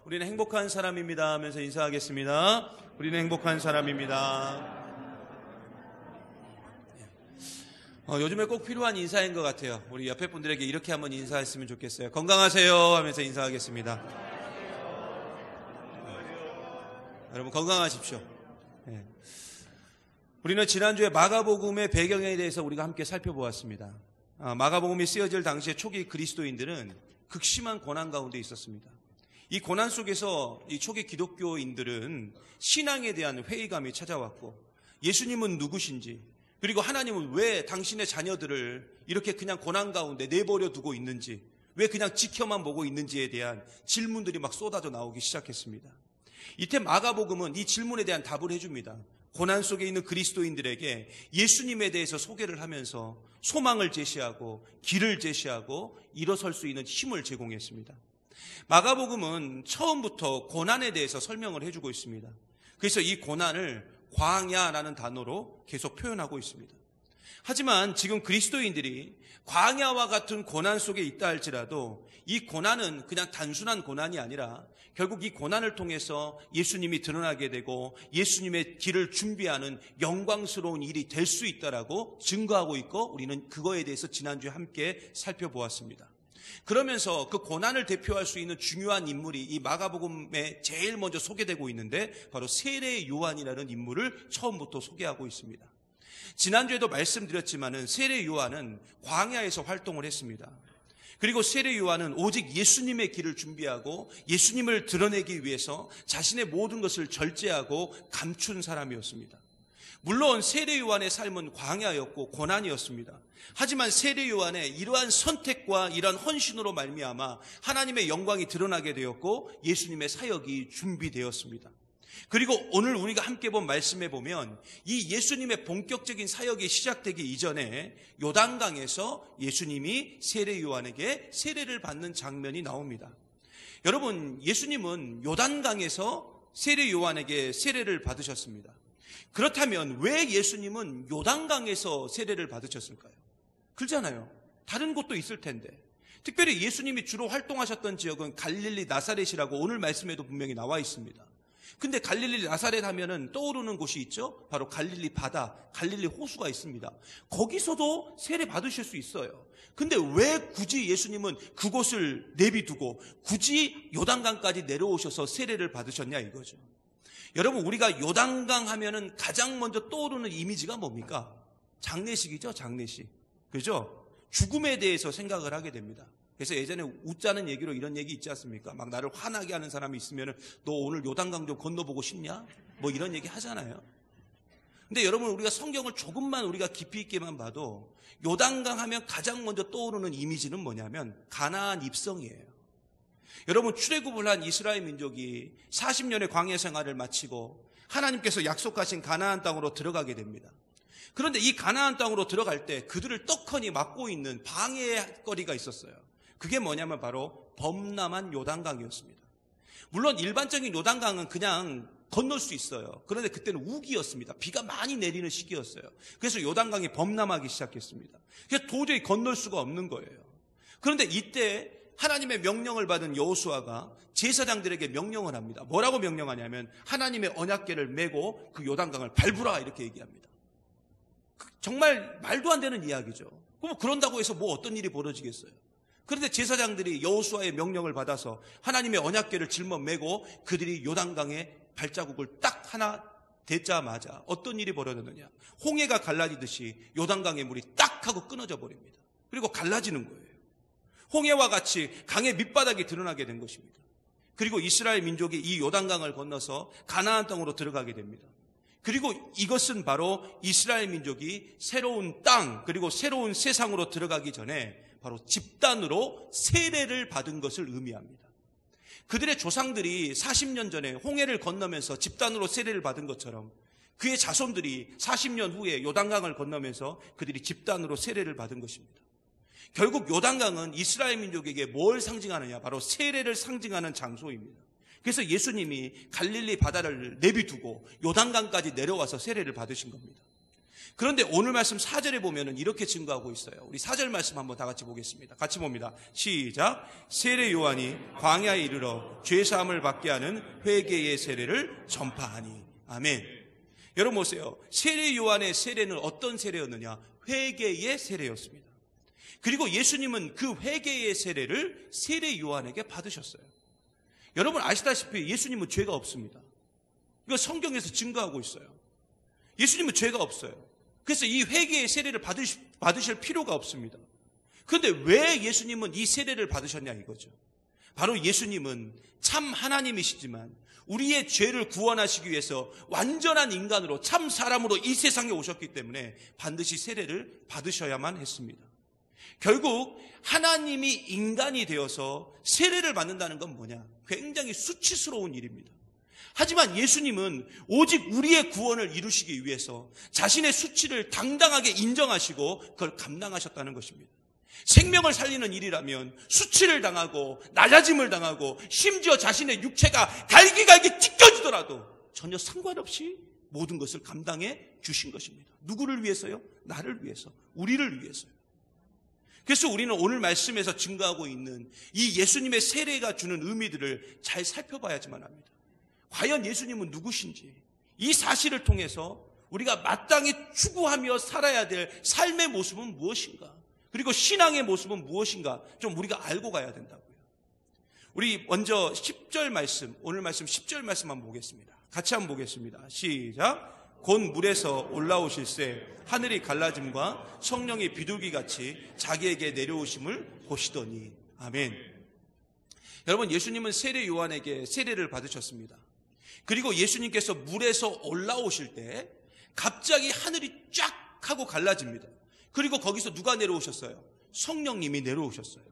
우리는 행복한 사람입니다 하면서 인사하겠습니다. 우리는 행복한 사람입니다. 요즘에 꼭 필요한 인사인 것 같아요. 우리 옆에 분들에게 이렇게 한번 인사했으면 좋겠어요. 건강하세요 하면서 인사하겠습니다. 여러분 건강하십시오. 우리는 지난주에 마가복음의 배경에 대해서 우리가 함께 살펴보았습니다. 마가복음이 쓰여질 당시에 초기 그리스도인들은 극심한 고난 가운데 있었습니다. 이 고난 속에서 이 초기 기독교인들은 신앙에 대한 회의감이 찾아왔고, 예수님은 누구신지, 그리고 하나님은 왜 당신의 자녀들을 이렇게 그냥 고난 가운데 내버려 두고 있는지, 왜 그냥 지켜만 보고 있는지에 대한 질문들이 막 쏟아져 나오기 시작했습니다. 이때 마가복음은 이 질문에 대한 답을 해줍니다. 고난 속에 있는 그리스도인들에게 예수님에 대해서 소개를 하면서 소망을 제시하고 길을 제시하고 일어설 수 있는 힘을 제공했습니다. 마가복음은 처음부터 고난에 대해서 설명을 해주고 있습니다. 그래서 이 고난을 광야라는 단어로 계속 표현하고 있습니다. 하지만 지금 그리스도인들이 광야와 같은 고난 속에 있다 할지라도 이 고난은 그냥 단순한 고난이 아니라 결국 이 고난을 통해서 예수님이 드러나게 되고 예수님의 길을 준비하는 영광스러운 일이 될 수 있다라고 증거하고 있고, 우리는 그거에 대해서 지난주에 함께 살펴보았습니다. 그러면서 그 고난을 대표할 수 있는 중요한 인물이 이 마가복음에 제일 먼저 소개되고 있는데, 바로 세례 요한이라는 인물을 처음부터 소개하고 있습니다. 지난주에도 말씀드렸지만은 세례 요한은 광야에서 활동을 했습니다. 그리고 세례 요한은 오직 예수님의 길을 준비하고 예수님을 드러내기 위해서 자신의 모든 것을 절제하고 감춘 사람이었습니다. 물론 세례 요한의 삶은 광야였고 고난이었습니다. 하지만 세례 요한의 이러한 선택과 이러한 헌신으로 말미암아 하나님의 영광이 드러나게 되었고 예수님의 사역이 준비되었습니다. 그리고 오늘 우리가 함께 본 말씀에 보면 이 예수님의 본격적인 사역이 시작되기 이전에 요단강에서 예수님이 세례 요한에게 세례를 받는 장면이 나옵니다. 여러분, 예수님은 요단강에서 세례 요한에게 세례를 받으셨습니다. 그렇다면 왜 예수님은 요단강에서 세례를 받으셨을까요? 그렇잖아요. 다른 곳도 있을 텐데. 특별히 예수님이 주로 활동하셨던 지역은 갈릴리 나사렛이라고 오늘 말씀에도 분명히 나와 있습니다. 근데 갈릴리 나사렛 하면은 떠오르는 곳이 있죠? 바로 갈릴리 바다, 갈릴리 호수가 있습니다. 거기서도 세례 받으실 수 있어요. 근데 왜 굳이 예수님은 그곳을 내비두고 굳이 요단강까지 내려오셔서 세례를 받으셨냐 이거죠. 여러분, 우리가 요단강 하면은 가장 먼저 떠오르는 이미지가 뭡니까? 장례식이죠, 장례식. 그죠? 죽음에 대해서 생각을 하게 됩니다. 그래서 예전에 웃자는 얘기로 이런 얘기 있지 않습니까? 막 나를 화나게 하는 사람이 있으면은 너 오늘 요단강 좀 건너보고 싶냐? 뭐 이런 얘기 하잖아요. 근데 여러분, 우리가 성경을 조금만 우리가 깊이 있게만 봐도 요단강 하면 가장 먼저 떠오르는 이미지는 뭐냐면 가나안 입성이에요. 여러분, 출애굽을 한 이스라엘 민족이 40년의 광야 생활을 마치고 하나님께서 약속하신 가나안 땅으로 들어가게 됩니다. 그런데 이 가나안 땅으로 들어갈 때 그들을 떡하니 막고 있는 방해거리가 있었어요. 그게 뭐냐면 바로 범람한 요단강이었습니다. 물론 일반적인 요단강은 그냥 건널 수 있어요. 그런데 그때는 우기였습니다. 비가 많이 내리는 시기였어요. 그래서 요단강이 범람하기 시작했습니다. 그래서 도저히 건널 수가 없는 거예요. 그런데 이때 하나님의 명령을 받은 여호수아가 제사장들에게 명령을 합니다. 뭐라고 명령하냐면 하나님의 언약궤를 메고 그 요단강을 밟으라 이렇게 얘기합니다. 정말 말도 안 되는 이야기죠. 그럼 그런다고 해서 뭐 어떤 일이 벌어지겠어요? 그런데 제사장들이 여호수아의 명령을 받아서 하나님의 언약궤를 짊어매고 그들이 요단강에 발자국을 딱 하나 대자마자 어떤 일이 벌어졌느냐? 홍해가 갈라지듯이 요단강의 물이 딱 하고 끊어져 버립니다. 그리고 갈라지는 거예요. 홍해와 같이 강의 밑바닥이 드러나게 된 것입니다. 그리고 이스라엘 민족이 이 요단강을 건너서 가나안 땅으로 들어가게 됩니다. 그리고 이것은 바로 이스라엘 민족이 새로운 땅 그리고 새로운 세상으로 들어가기 전에 바로 집단으로 세례를 받은 것을 의미합니다. 그들의 조상들이 40년 전에 홍해를 건너면서 집단으로 세례를 받은 것처럼 그의 자손들이 40년 후에 요단강을 건너면서 그들이 집단으로 세례를 받은 것입니다. 결국 요단강은 이스라엘 민족에게 뭘 상징하느냐? 바로 세례를 상징하는 장소입니다. 그래서 예수님이 갈릴리 바다를 내비두고 요단강까지 내려와서 세례를 받으신 겁니다. 그런데 오늘 말씀 4절에 보면은 이렇게 증거하고 있어요. 우리 4절 말씀 한번 다 같이 보겠습니다. 같이 봅니다. 시작. 세례 요한이 광야에 이르러 죄사함을 받게 하는 회개의 세례를 전파하니. 아멘. 여러분 보세요. 세례 요한의 세례는 어떤 세례였느냐? 회개의 세례였습니다. 그리고 예수님은 그 회개의 세례를 세례 요한에게 받으셨어요. 여러분 아시다시피 예수님은 죄가 없습니다. 이거 성경에서 증거하고 있어요. 예수님은 죄가 없어요. 그래서 이 회개의 세례를 받으실 필요가 없습니다. 그런데 왜 예수님은 이 세례를 받으셨냐 이거죠. 바로 예수님은 참 하나님이시지만 우리의 죄를 구원하시기 위해서 완전한 인간으로 참 사람으로 이 세상에 오셨기 때문에 반드시 세례를 받으셔야만 했습니다. 결국 하나님이 인간이 되어서 세례를 받는다는 건 뭐냐? 굉장히 수치스러운 일입니다. 하지만 예수님은 오직 우리의 구원을 이루시기 위해서 자신의 수치를 당당하게 인정하시고 그걸 감당하셨다는 것입니다. 생명을 살리는 일이라면 수치를 당하고 낮아짐을 당하고 심지어 자신의 육체가 갈기갈기 찢겨지더라도 전혀 상관없이 모든 것을 감당해 주신 것입니다. 누구를 위해서요? 나를 위해서, 우리를 위해서요. 그래서 우리는 오늘 말씀에서 증거하고 있는 이 예수님의 세례가 주는 의미들을 잘 살펴봐야지만 합니다. 과연 예수님은 누구신지, 이 사실을 통해서 우리가 마땅히 추구하며 살아야 될 삶의 모습은 무엇인가, 그리고 신앙의 모습은 무엇인가 좀 우리가 알고 가야 된다고요. 우리 먼저 10절 말씀, 오늘 말씀 10절 말씀 한번 보겠습니다. 같이 한번 보겠습니다. 시작. 곧 물에서 올라오실새 하늘이 갈라짐과 성령이 비둘기같이 자기에게 내려오심을 보시더니. 아멘. 여러분 예수님은 세례 요한에게 세례를 받으셨습니다. 그리고 예수님께서 물에서 올라오실 때 갑자기 하늘이 쫙 하고 갈라집니다. 그리고 거기서 누가 내려오셨어요? 성령님이 내려오셨어요.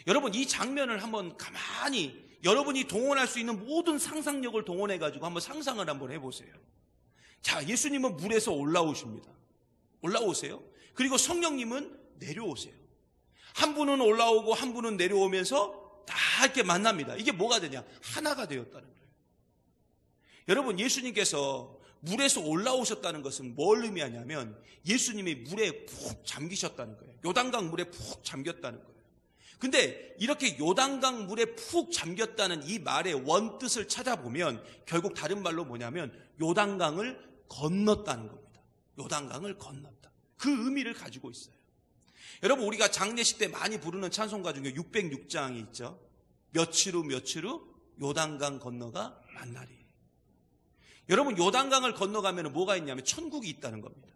여러분 이 장면을 한번 가만히 여러분이 동원할 수 있는 모든 상상력을 동원해가지고 한번 상상을 한번 해보세요. 자, 예수님은 물에서 올라오십니다. 올라오세요. 그리고 성령님은 내려오세요. 한 분은 올라오고 한 분은 내려오면서 다 이렇게 만납니다. 이게 뭐가 되냐? 하나가 되었다는 거예요. 여러분 예수님께서 물에서 올라오셨다는 것은 뭘 의미하냐면 예수님이 물에 푹 잠기셨다는 거예요. 요단강 물에 푹 잠겼다는 거예요. 근데 이렇게 요단강 물에 푹 잠겼다는 이 말의 원뜻을 찾아보면 결국 다른 말로 뭐냐면 요단강을 건넜다는 겁니다. 요단강을 건넜다. 그 의미를 가지고 있어요. 여러분 우리가 장례식 때 많이 부르는 찬송가 중에 606장이 있죠. 며칠 후 요단강 건너가 만나리. 여러분 요단강을 건너가면 뭐가 있냐면 천국이 있다는 겁니다.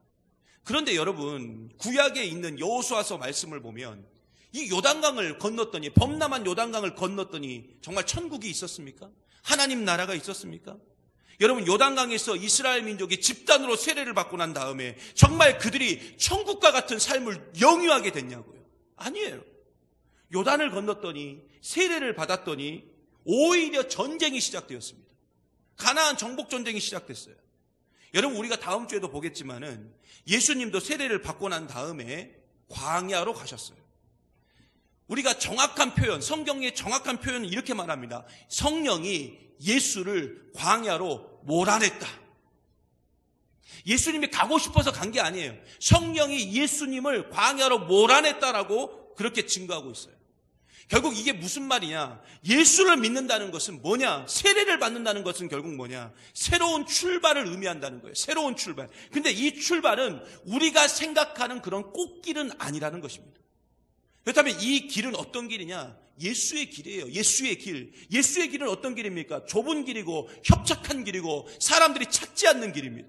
그런데 여러분 구약에 있는 여호수아서 말씀을 보면 이 요단강을 건넜더니 범람한 요단강을 건넜더니 정말 천국이 있었습니까? 하나님 나라가 있었습니까? 여러분 요단강에서 이스라엘 민족이 집단으로 세례를 받고 난 다음에 정말 그들이 천국과 같은 삶을 영위하게 됐냐고요? 아니에요. 요단을 건넜더니 세례를 받았더니 오히려 전쟁이 시작되었습니다. 가나안 정복 전쟁이 시작됐어요. 여러분 우리가 다음 주에도 보겠지만은 예수님도 세례를 받고 난 다음에 광야로 가셨어요. 우리가 정확한 표현, 성경의 정확한 표현은 이렇게 말합니다. 성령이 예수를 광야로 몰아냈다. 예수님이 가고 싶어서 간 게 아니에요. 성령이 예수님을 광야로 몰아냈다라고 그렇게 증거하고 있어요. 결국 이게 무슨 말이냐? 예수를 믿는다는 것은 뭐냐? 세례를 받는다는 것은 결국 뭐냐? 새로운 출발을 의미한다는 거예요. 새로운 출발. 근데 이 출발은 우리가 생각하는 그런 꽃길은 아니라는 것입니다. 그렇다면 이 길은 어떤 길이냐? 예수의 길이에요. 예수의 길. 예수의 길은 어떤 길입니까? 좁은 길이고 협착한 길이고 사람들이 찾지 않는 길입니다.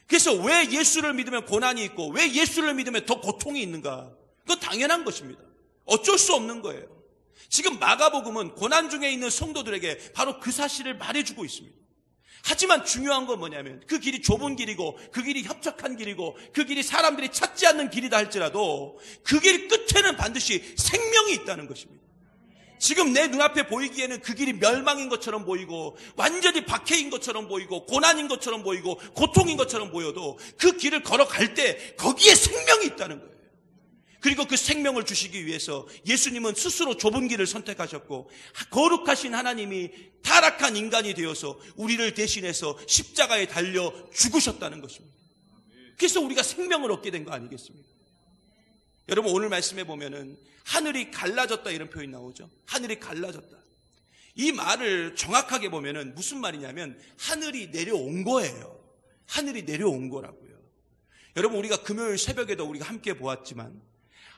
그래서 왜 예수를 믿으면 고난이 있고 왜 예수를 믿으면 더 고통이 있는가? 그건 당연한 것입니다. 어쩔 수 없는 거예요. 지금 마가복음은 고난 중에 있는 성도들에게 바로 그 사실을 말해주고 있습니다. 하지만 중요한 건 뭐냐면 그 길이 좁은 길이고 그 길이 협착한 길이고 그 길이 사람들이 찾지 않는 길이다 할지라도 그 길 끝에는 반드시 생명이 있다는 것입니다. 지금 내 눈앞에 보이기에는 그 길이 멸망인 것처럼 보이고 완전히 박해인 것처럼 보이고 고난인 것처럼 보이고 고통인 것처럼 보여도 그 길을 걸어갈 때 거기에 생명이 있다는 거예요. 그리고 그 생명을 주시기 위해서 예수님은 스스로 좁은 길을 선택하셨고 거룩하신 하나님이 타락한 인간이 되어서 우리를 대신해서 십자가에 달려 죽으셨다는 것입니다. 그래서 우리가 생명을 얻게 된 거 아니겠습니까? 여러분, 오늘 말씀에 보면은 하늘이 갈라졌다 이런 표현이 나오죠. 하늘이 갈라졌다. 이 말을 정확하게 보면은 무슨 말이냐면 하늘이 내려온 거예요. 하늘이 내려온 거라고요. 여러분, 우리가 금요일 새벽에도 우리가 함께 보았지만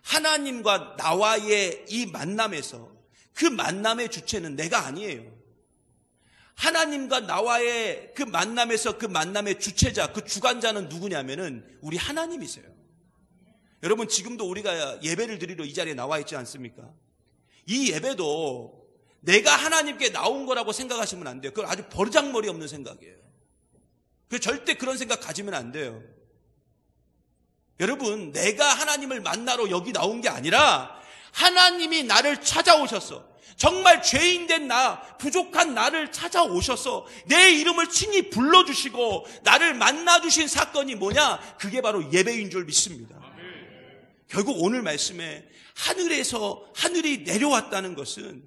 하나님과 나와의 이 만남에서 그 만남의 주체는 내가 아니에요. 하나님과 나와의 그 만남에서 그 만남의 주체자, 그 주관자는 누구냐면은 우리 하나님이세요. 여러분, 지금도 우리가 예배를 드리러 이 자리에 나와 있지 않습니까? 이 예배도 내가 하나님께 나온 거라고 생각하시면 안 돼요. 그건 아주 버르장머리 없는 생각이에요. 절대 그런 생각 가지면 안 돼요. 여러분, 내가 하나님을 만나러 여기 나온 게 아니라 하나님이 나를 찾아오셨어. 정말 죄인된 나, 부족한 나를 찾아오셔서 내 이름을 친히 불러주시고 나를 만나주신 사건이 뭐냐? 그게 바로 예배인 줄 믿습니다. 결국 오늘 말씀에 하늘에서 하늘이 내려왔다는 것은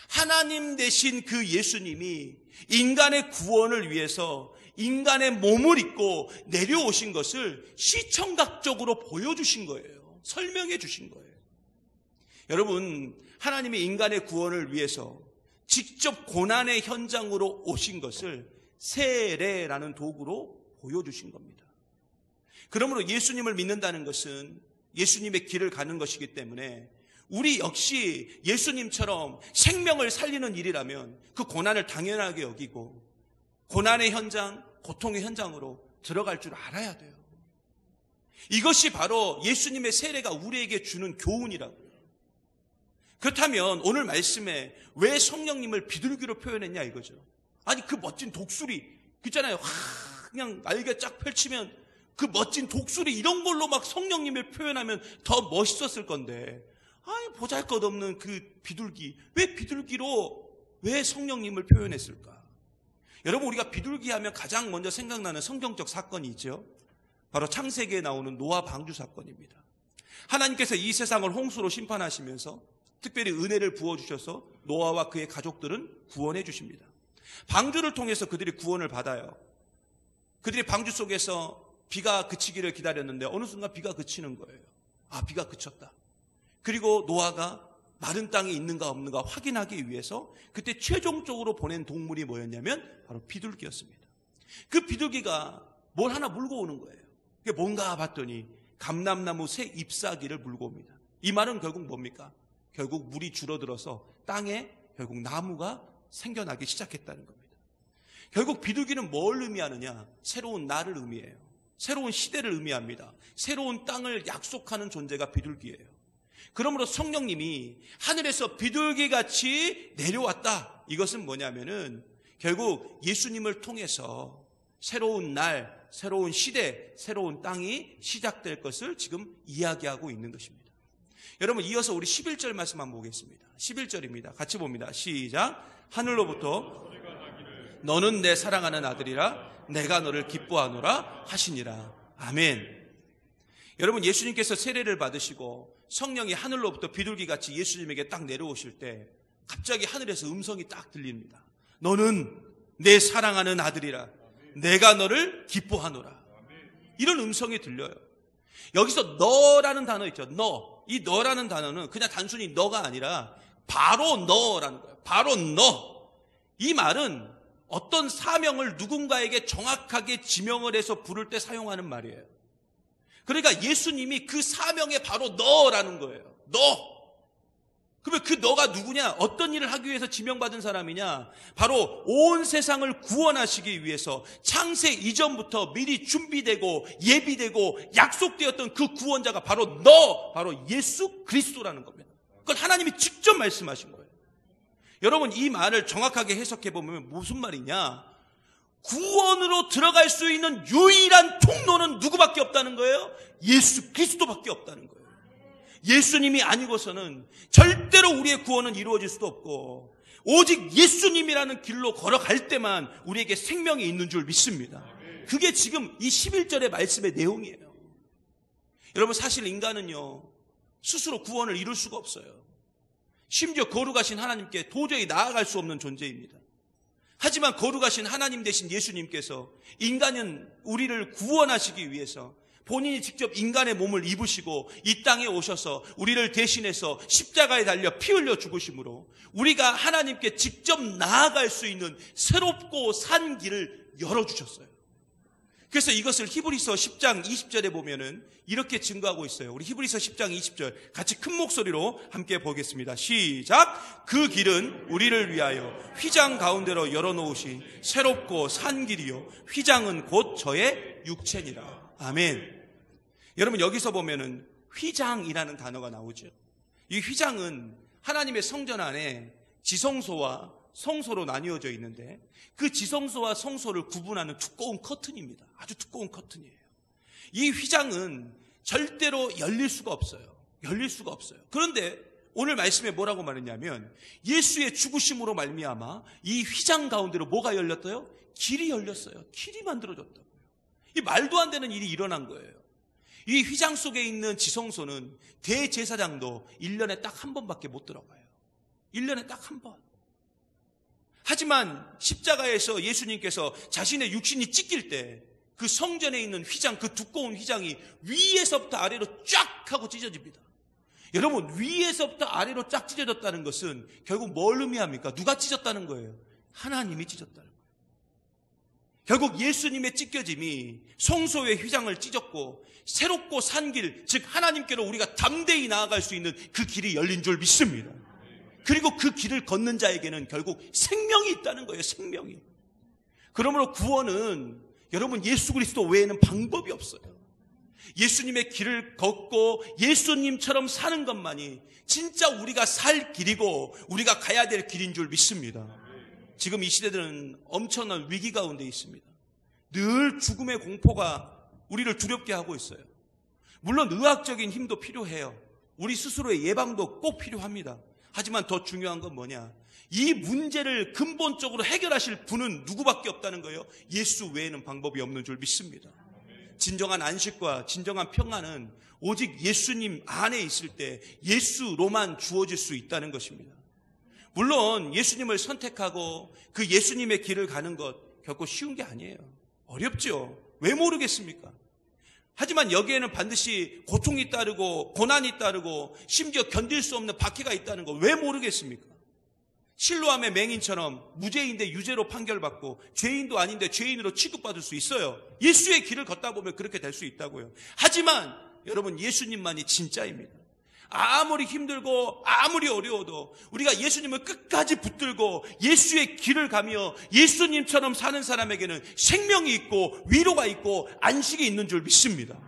하나님 되신 그 예수님이 인간의 구원을 위해서 인간의 몸을 입고 내려오신 것을 시청각적으로 보여주신 거예요. 설명해 주신 거예요. 여러분, 하나님이 인간의 구원을 위해서 직접 고난의 현장으로 오신 것을 세례라는 도구로 보여주신 겁니다. 그러므로 예수님을 믿는다는 것은 예수님의 길을 가는 것이기 때문에 우리 역시 예수님처럼 생명을 살리는 일이라면 그 고난을 당연하게 여기고 고난의 현장, 고통의 현장으로 들어갈 줄 알아야 돼요. 이것이 바로 예수님의 세례가 우리에게 주는 교훈이라고요. 그렇다면 오늘 말씀에 왜 성령님을 비둘기로 표현했냐 이거죠. 아니, 그 멋진 독수리 있잖아요. 그냥 날개 쫙 펼치면 그 멋진 독수리 이런 걸로 막 성령님을 표현하면 더 멋있었을 건데, 아니, 보잘것없는 그 비둘기, 왜 비둘기로 왜 성령님을 표현했을까? 여러분, 우리가 비둘기 하면 가장 먼저 생각나는 성경적 사건이 있죠. 바로 창세기에 나오는 노아 방주 사건입니다. 하나님께서 이 세상을 홍수로 심판하시면서 특별히 은혜를 부어주셔서 노아와 그의 가족들은 구원해 주십니다. 방주를 통해서 그들이 구원을 받아요. 그들이 방주 속에서 비가 그치기를 기다렸는데 어느 순간 비가 그치는 거예요. 아, 비가 그쳤다. 그리고 노아가 마른 땅이 있는가 없는가 확인하기 위해서 그때 최종적으로 보낸 동물이 뭐였냐면 바로 비둘기였습니다. 그 비둘기가 뭘 하나 물고 오는 거예요. 그게 뭔가 봤더니 감람나무 새 잎사귀를 물고 옵니다. 이 말은 결국 뭡니까? 결국 물이 줄어들어서 땅에 결국 나무가 생겨나기 시작했다는 겁니다. 결국 비둘기는 뭘 의미하느냐? 새로운 날을 의미해요. 새로운 시대를 의미합니다. 새로운 땅을 약속하는 존재가 비둘기예요. 그러므로 성령님이 하늘에서 비둘기같이 내려왔다. 이것은 뭐냐면은 결국 예수님을 통해서 새로운 날, 새로운 시대, 새로운 땅이 시작될 것을 지금 이야기하고 있는 것입니다. 여러분, 이어서 우리 11절 말씀 한번 보겠습니다. 11절입니다. 같이 봅니다. 시작. 하늘로부터 너는 내 사랑하는 아들이라 내가 너를 기뻐하노라 하시니라. 아멘. 여러분, 예수님께서 세례를 받으시고 성령이 하늘로부터 비둘기같이 예수님에게 딱 내려오실 때 갑자기 하늘에서 음성이 딱 들립니다. 너는 내 사랑하는 아들이라 내가 너를 기뻐하노라. 이런 음성이 들려요. 여기서 너라는 단어 있죠. 너. 이 너라는 단어는 그냥 단순히 너가 아니라 바로 너라는 거예요. 바로 너. 이 말은 어떤 사명을 누군가에게 정확하게 지명을 해서 부를 때 사용하는 말이에요. 그러니까 예수님이 그 사명에 바로 너라는 거예요. 너. 그러면 그 너가 누구냐? 어떤 일을 하기 위해서 지명받은 사람이냐? 바로 온 세상을 구원하시기 위해서 창세 이전부터 미리 준비되고 예비되고 약속되었던 그 구원자가 바로 너, 바로 예수 그리스도라는 겁니다. 그걸 하나님이 직접 말씀하신 거예요. 여러분, 이 말을 정확하게 해석해 보면 무슨 말이냐? 구원으로 들어갈 수 있는 유일한 통로는 누구밖에 없다는 거예요? 예수 그리스도밖에 없다는 거예요. 예수님이 아니고서는 절대로 우리의 구원은 이루어질 수도 없고 오직 예수님이라는 길로 걸어갈 때만 우리에게 생명이 있는 줄 믿습니다. 그게 지금 이 11절의 말씀의 내용이에요. 여러분, 사실 인간은요 스스로 구원을 이룰 수가 없어요. 심지어 거룩하신 하나님께 도저히 나아갈 수 없는 존재입니다. 하지만 거룩하신 하나님 되신 예수님께서 인간은 우리를 구원하시기 위해서 본인이 직접 인간의 몸을 입으시고 이 땅에 오셔서 우리를 대신해서 십자가에 달려 피 흘려 죽으심으로 우리가 하나님께 직접 나아갈 수 있는 새롭고 산 길을 열어주셨어요. 그래서 이것을 히브리서 10장 20절에 보면은 이렇게 증거하고 있어요. 우리 히브리서 10장 20절 같이 큰 목소리로 함께 보겠습니다. 시작! 그 길은 우리를 위하여 휘장 가운데로 열어놓으신 새롭고 산 길이요 휘장은 곧 저의 육체니라. 아멘. 여러분 여기서 보면은 휘장이라는 단어가 나오죠. 이 휘장은 하나님의 성전 안에 지성소와 성소로 나뉘어져 있는데 그 지성소와 성소를 구분하는 두꺼운 커튼입니다. 아주 두꺼운 커튼이에요. 이 휘장은 절대로 열릴 수가 없어요. 열릴 수가 없어요. 그런데 오늘 말씀에 뭐라고 말했냐면 예수의 죽으심으로 말미암아 이 휘장 가운데로 뭐가 열렸어요? 길이 열렸어요. 길이 만들어졌다고요. 이 말도 안 되는 일이 일어난 거예요. 이 휘장 속에 있는 지성소는 대제사장도 1년에 딱 한 번밖에 못 들어가요. 1년에 딱 한 번. 하지만 십자가에서 예수님께서 자신의 육신이 찢길 때 그 성전에 있는 휘장, 그 두꺼운 휘장이 위에서부터 아래로 쫙 하고 찢어집니다. 여러분 위에서부터 아래로 쫙 찢어졌다는 것은 결국 뭘 의미합니까? 누가 찢었다는 거예요? 하나님이 찢었다는 거예요. 결국 예수님의 찢겨짐이 성소의 휘장을 찢었고 새롭고 산 길, 즉 하나님께로 우리가 담대히 나아갈 수 있는 그 길이 열린 줄 믿습니다. 그리고 그 길을 걷는 자에게는 결국 생명이 있다는 거예요. 생명이. 그러므로 구원은 여러분 예수 그리스도 외에는 방법이 없어요. 예수님의 길을 걷고 예수님처럼 사는 것만이 진짜 우리가 살 길이고 우리가 가야 될 길인 줄 믿습니다. 지금 이 시대들은 엄청난 위기 가운데 있습니다. 늘 죽음의 공포가 우리를 두렵게 하고 있어요. 물론 의학적인 힘도 필요해요. 우리 스스로의 예방도 꼭 필요합니다. 하지만 더 중요한 건 뭐냐? 이 문제를 근본적으로 해결하실 분은 누구밖에 없다는 거예요. 예수 외에는 방법이 없는 줄 믿습니다. 진정한 안식과 진정한 평안은 오직 예수님 안에 있을 때 예수로만 주어질 수 있다는 것입니다. 물론 예수님을 선택하고 그 예수님의 길을 가는 것 결코 쉬운 게 아니에요. 어렵죠. 왜 모르겠습니까? 하지만 여기에는 반드시 고통이 따르고 고난이 따르고 심지어 견딜 수 없는 박해가 있다는 거 왜 모르겠습니까? 실로암의 맹인처럼 무죄인데 유죄로 판결받고 죄인도 아닌데 죄인으로 취급받을 수 있어요. 예수의 길을 걷다 보면 그렇게 될 수 있다고요. 하지만 여러분 예수님만이 진짜입니다. 아무리 힘들고 아무리 어려워도 우리가 예수님을 끝까지 붙들고 예수의 길을 가며 예수님처럼 사는 사람에게는 생명이 있고 위로가 있고 안식이 있는 줄 믿습니다.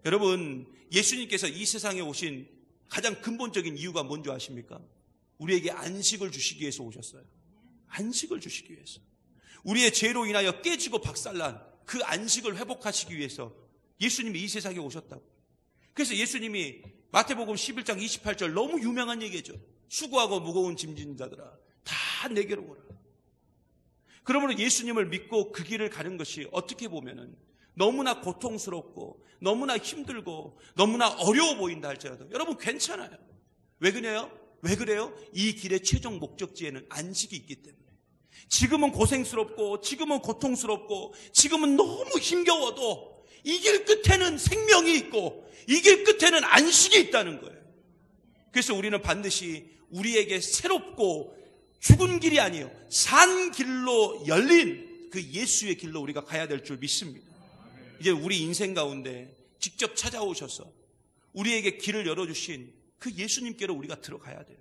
여러분 예수님께서 이 세상에 오신 가장 근본적인 이유가 뭔지 아십니까? 우리에게 안식을 주시기 위해서 오셨어요. 안식을 주시기 위해서. 우리의 죄로 인하여 깨지고 박살난 그 안식을 회복하시기 위해서 예수님이 이 세상에 오셨다고. 그래서 예수님이 마태복음 11장 28절 너무 유명한 얘기죠. 수고하고 무거운 짐진 자들아 다 내게로 오라. 그러므로 예수님을 믿고 그 길을 가는 것이 어떻게 보면은 너무나 고통스럽고 너무나 힘들고 너무나 어려워 보인다 할지라도 여러분 괜찮아요. 왜 그래요? 왜 그래요? 이 길의 최종 목적지에는 안식이 있기 때문에. 지금은 고생스럽고 지금은 고통스럽고 지금은 너무 힘겨워도 이 길 끝에는 생명이 있고 이 길 끝에는 안식이 있다는 거예요. 그래서 우리는 반드시 우리에게 새롭고 죽은 길이 아니에요. 산 길로 열린 그 예수의 길로 우리가 가야 될 줄 믿습니다. 이제 우리 인생 가운데 직접 찾아오셔서 우리에게 길을 열어주신 그 예수님께로 우리가 들어가야 돼요.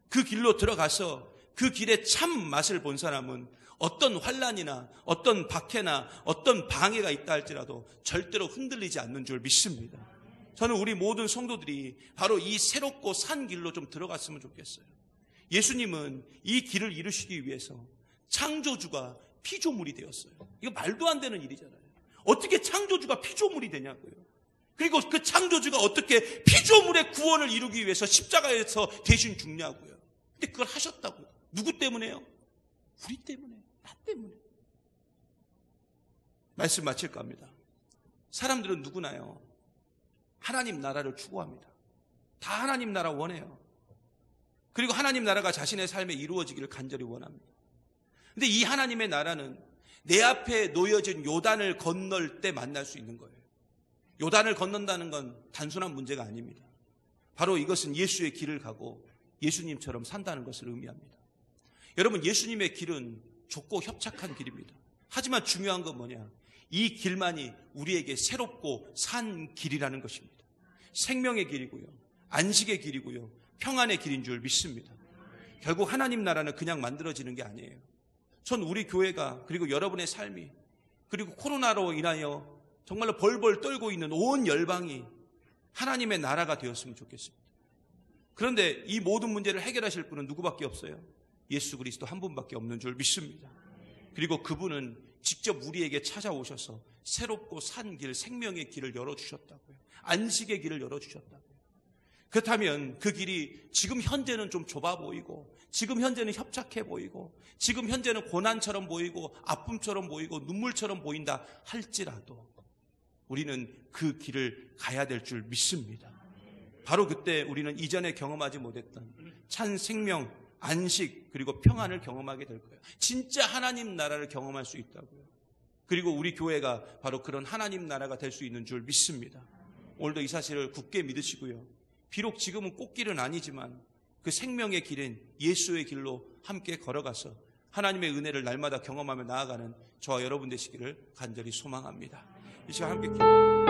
그 길로 들어가서 그 길의 참 맛을 본 사람은 어떤 환난이나 어떤 박해나 어떤 방해가 있다 할지라도 절대로 흔들리지 않는 줄 믿습니다. 저는 우리 모든 성도들이 바로 이 새롭고 산 길로 좀 들어갔으면 좋겠어요. 예수님은 이 길을 이루시기 위해서 창조주가 피조물이 되었어요. 이거 말도 안 되는 일이잖아요. 어떻게 창조주가 피조물이 되냐고요. 그리고 그 창조주가 어떻게 피조물의 구원을 이루기 위해서 십자가에서 대신 죽냐고요. 근데 그걸 하셨다고요. 누구 때문에요? 우리 때문에, 나 때문에. 말씀 마칠까 합니다. 사람들은 누구나요? 하나님 나라를 추구합니다. 다 하나님 나라 원해요. 그리고 하나님 나라가 자신의 삶에 이루어지기를 간절히 원합니다. 근데 이 하나님의 나라는 내 앞에 놓여진 요단을 건널 때 만날 수 있는 거예요. 요단을 건넌다는 건 단순한 문제가 아닙니다. 바로 이것은 예수의 길을 가고 예수님처럼 산다는 것을 의미합니다. 여러분, 예수님의 길은 좁고 협착한 길입니다. 하지만 중요한 건 뭐냐? 이 길만이 우리에게 새롭고 산 길이라는 것입니다. 생명의 길이고요, 안식의 길이고요, 평안의 길인 줄 믿습니다. 결국 하나님 나라는 그냥 만들어지는 게 아니에요. 전 우리 교회가, 그리고 여러분의 삶이, 그리고 코로나로 인하여 정말로 벌벌 떨고 있는 온 열방이 하나님의 나라가 되었으면 좋겠습니다. 그런데 이 모든 문제를 해결하실 분은 누구밖에 없어요? 예수 그리스도 한 분밖에 없는 줄 믿습니다. 그리고 그분은 직접 우리에게 찾아오셔서 새롭고 산 길, 생명의 길을 열어주셨다고요. 안식의 길을 열어주셨다고요. 그렇다면 그 길이 지금 현재는 좀 좁아 보이고, 지금 현재는 협착해 보이고, 지금 현재는 고난처럼 보이고, 아픔처럼 보이고, 눈물처럼 보인다 할지라도 우리는 그 길을 가야 될 줄 믿습니다. 바로 그때 우리는 이전에 경험하지 못했던 찬 생명, 안식, 그리고 평안을 경험하게 될 거예요. 진짜 하나님 나라를 경험할 수 있다고요. 그리고 우리 교회가 바로 그런 하나님 나라가 될 수 있는 줄 믿습니다. 오늘도 이 사실을 굳게 믿으시고요. 비록 지금은 꽃길은 아니지만 그 생명의 길인 예수의 길로 함께 걸어가서 하나님의 은혜를 날마다 경험하며 나아가는 저와 여러분 되시기를 간절히 소망합니다. 이 시간 함께 기도합니다.